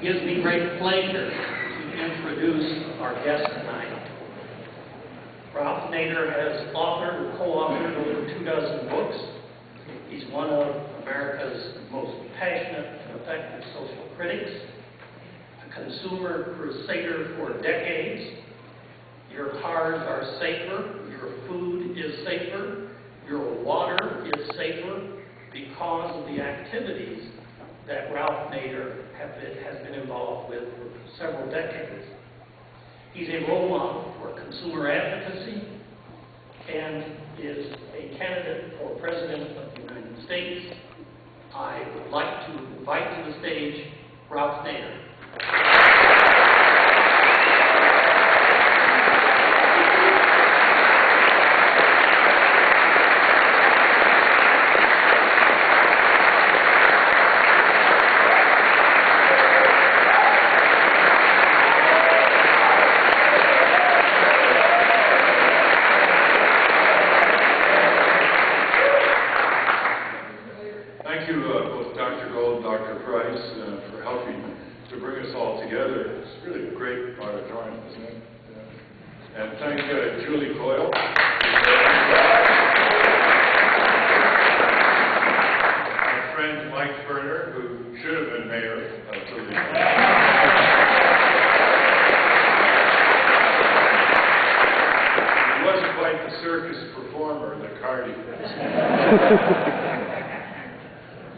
gives me great pleasure to introduce our guest tonight. Ralph Nader has authored or co-authored over 24 books. He's one of America's most passionate and effective social critics, a consumer crusader for decades. Your cars are safer, your food is safer, your water is safer because of the activities that Ralph Nader has been involved with for several decades. He's a role model for consumer advocacy and is a candidate for President of the United States. I would like to invite to the stage Ralph Nader.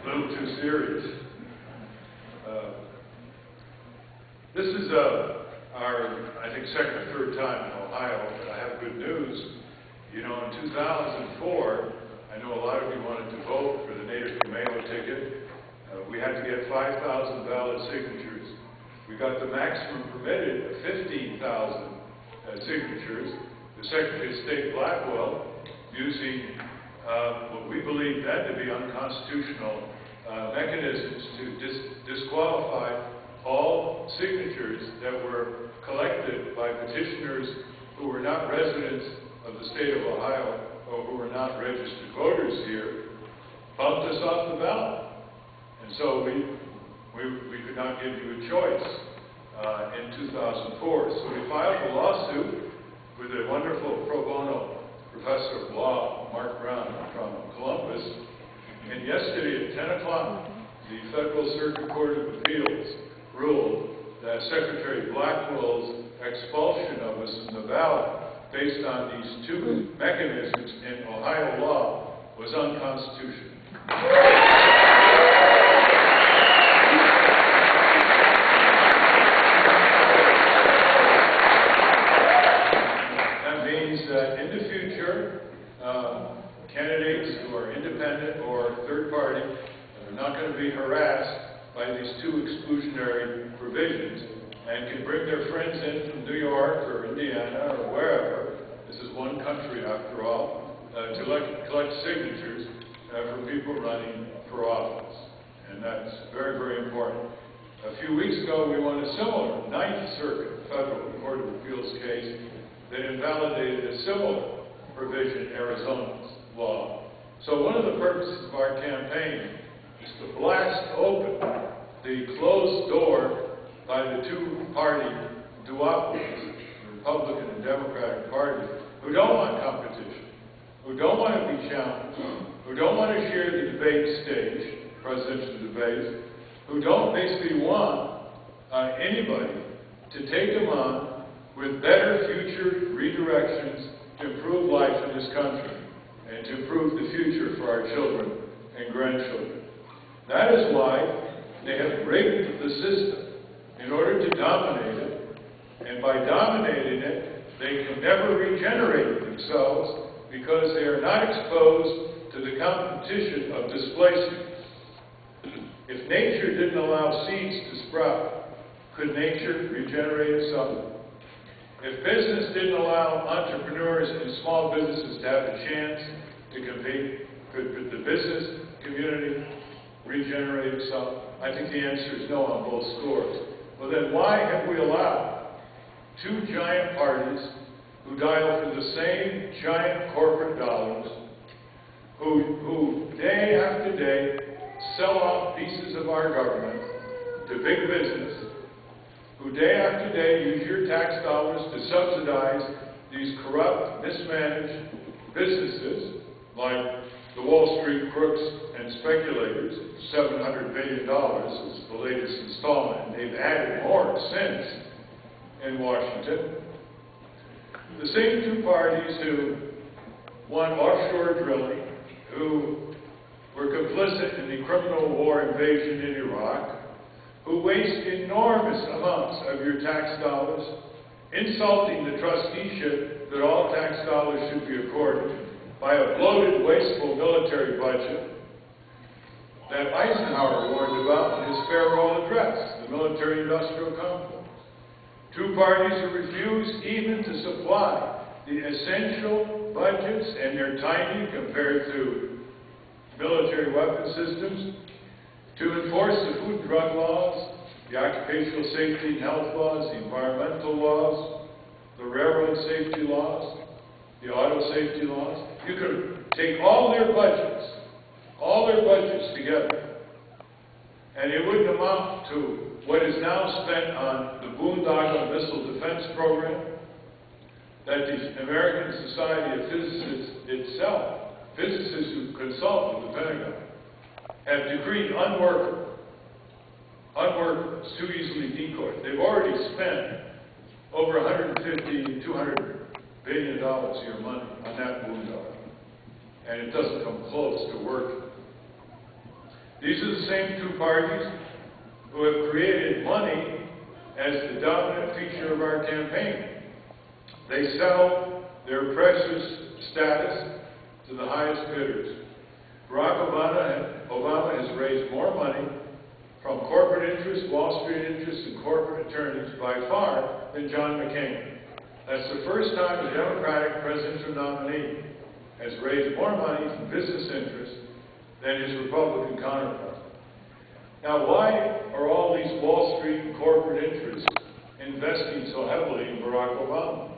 A little too serious. This is our, I think, second or third time in Ohio, but I have good news. You know, in 2004, I know a lot of you wanted to vote for the Nader Camelo ticket. We had to get 5,000 valid signatures. We got the maximum permitted of 15,000 signatures. The Secretary of State Blackwell, using what we believe then to be unconstitutional mechanisms to disqualify all signatures that were collected by petitioners who were not residents of the state of Ohio or who were not registered voters here, bumped us off the ballot. And so we could not give you a choice in 2004. So we filed a lawsuit with a wonderful pro bono professor of law, Mark Brown, from Columbus. And yesterday at 10 o'clock, the Federal Circuit Court of Appeals ruled that Secretary Blackwell's expulsion of us from the ballot based on these two mechanisms in Ohio law was unconstitutional. That in the future, candidates who are independent or third party are not going to be harassed by these two exclusionary provisions and can bring their friends in from New York or Indiana or wherever, this is one country after all, to collect signatures for people running for office. And that's very, very important. A few weeks ago, we won a similar Ninth Circuit Federal Court of Appeals case that invalidated a similar provision in Arizona's law. So one of the purposes of our campaign is to blast open the closed door by the two-party duopolies, the Republican and Democratic Party, who don't want competition, who don't want to be challenged, who don't want to share the debate stage, presidential debates, who don't basically want anybody to take them on with better future redirections to improve life in this country and to improve the future for our children and grandchildren. That is why they have rigged the system in order to dominate it, and by dominating it, they can never regenerate themselves because they are not exposed to the competition of displacement. If nature didn't allow seeds to sprout, could nature regenerate itself? If business didn't allow entrepreneurs and small businesses to have a chance to compete, could the business community regenerate itself? I think the answer is no on both scores. Well, then why have we allowed two giant parties who dial for the same giant corporate dollars, who day after day sell off pieces of our government to big business who day after day use your tax dollars to subsidize these corrupt, mismanaged businesses like the Wall Street crooks and speculators. $700 billion is the latest installment, and they've added more since in Washington. The same two parties who want offshore drilling, who were complicit in the criminal war invasion in Iraq, who waste enormous amounts of your tax dollars, insulting the trusteeship that all tax dollars should be accorded by a bloated, wasteful military budget that Eisenhower warned about in his farewell address, the military-industrial complex. Two parties who refuse even to supply the essential budgets, and they're tiny compared to military weapon systems, to enforce the food and drug laws, the occupational safety and health laws, the environmental laws, the railroad safety laws, the auto safety laws. You could take all their budgets together, and it wouldn't amount to what is now spent on the boondoggle missile defense program that the American Society of Physicists itself, physicists who consult with the Pentagon, have decreed unworkable. Unworkable. It's too easily decoyed. They've already spent over $150 to $200 billion of your money on that boondoggle, and it doesn't come close to working. These are the same two parties who have created money as the dominant feature of our campaign. They sell their precious status to the highest bidders. Barack Obama has raised more money from corporate interests, Wall Street interests, and corporate attorneys by far than John McCain. That's the first time a Democratic presidential nominee has raised more money from business interests than his Republican counterpart. Now, why are all these Wall Street and corporate interests investing so heavily in Barack Obama?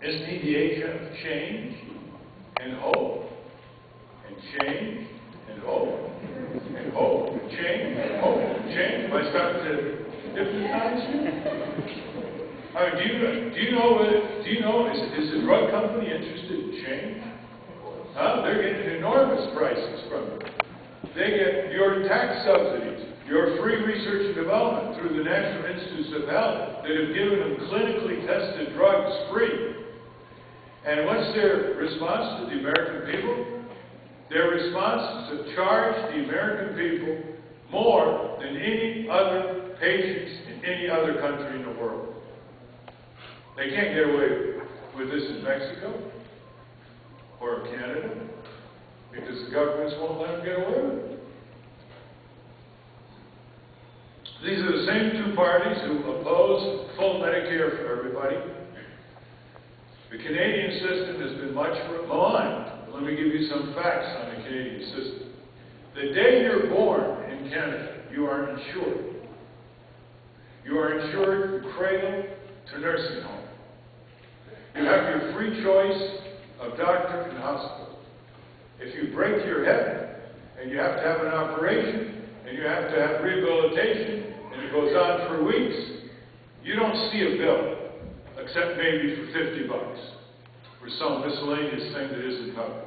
Isn't he the agent of change and hope? And change and hope and hope and change and hope and change. Am I starting to hypnotize you? I mean, do you know, is the drug company interested in change? They're getting enormous prices from it. They get your tax subsidies, your free research and development through the National Institutes of Health that have given them clinically tested drugs free. And what's their response to the American people? Their response is to charge the American people more than any other patients in any other country in the world. They can't get away with this in Mexico or Canada because the governments won't let them get away with it. These are the same two parties who oppose full Medicare for everybody. The Canadian system has been much maligned. Let me give you some facts on the Canadian system. The day you're born in Canada, you are insured. You are insured from cradle to nursing home. You have your free choice of doctor and hospital. If you break your hip and you have to have an operation and you have to have rehabilitation and it goes on for weeks, you don't see a bill except maybe for $50 for some miscellaneous thing that isn't covered.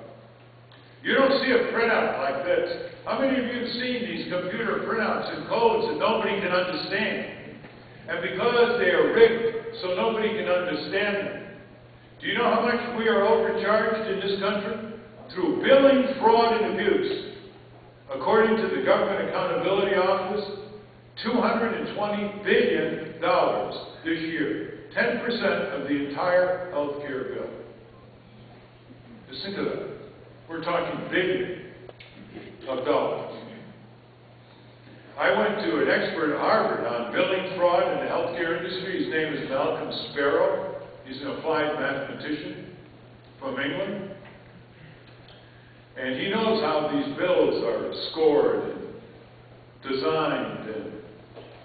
You don't see a printout like this. How many of you have seen these computer printouts and codes that nobody can understand? And because they are rigged so nobody can understand them, do you know how much we are overcharged in this country? Through billing, fraud, and abuse. According to the Government Accountability Office, $220 billion this year. 10% of the entire health care bill. Just think of that. We're talking billions of dollars. I went to an expert at Harvard on billing fraud in the healthcare industry. His name is Malcolm Sparrow. He's an applied mathematician from England. And he knows how these bills are scored and designed and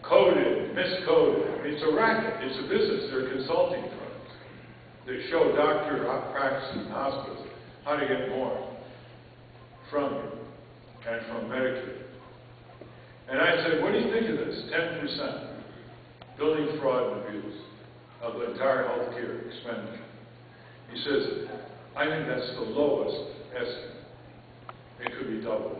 coded, miscoded. It's a racket. It's a business. They're consulting firms that show doctor practices and hospitals how to get more from you and from Medicare. And I said, what do you think of this? 10%. billing fraud and abuse of the entire healthcare expenditure. He says, I think that's the lowest estimate. It could be doubled.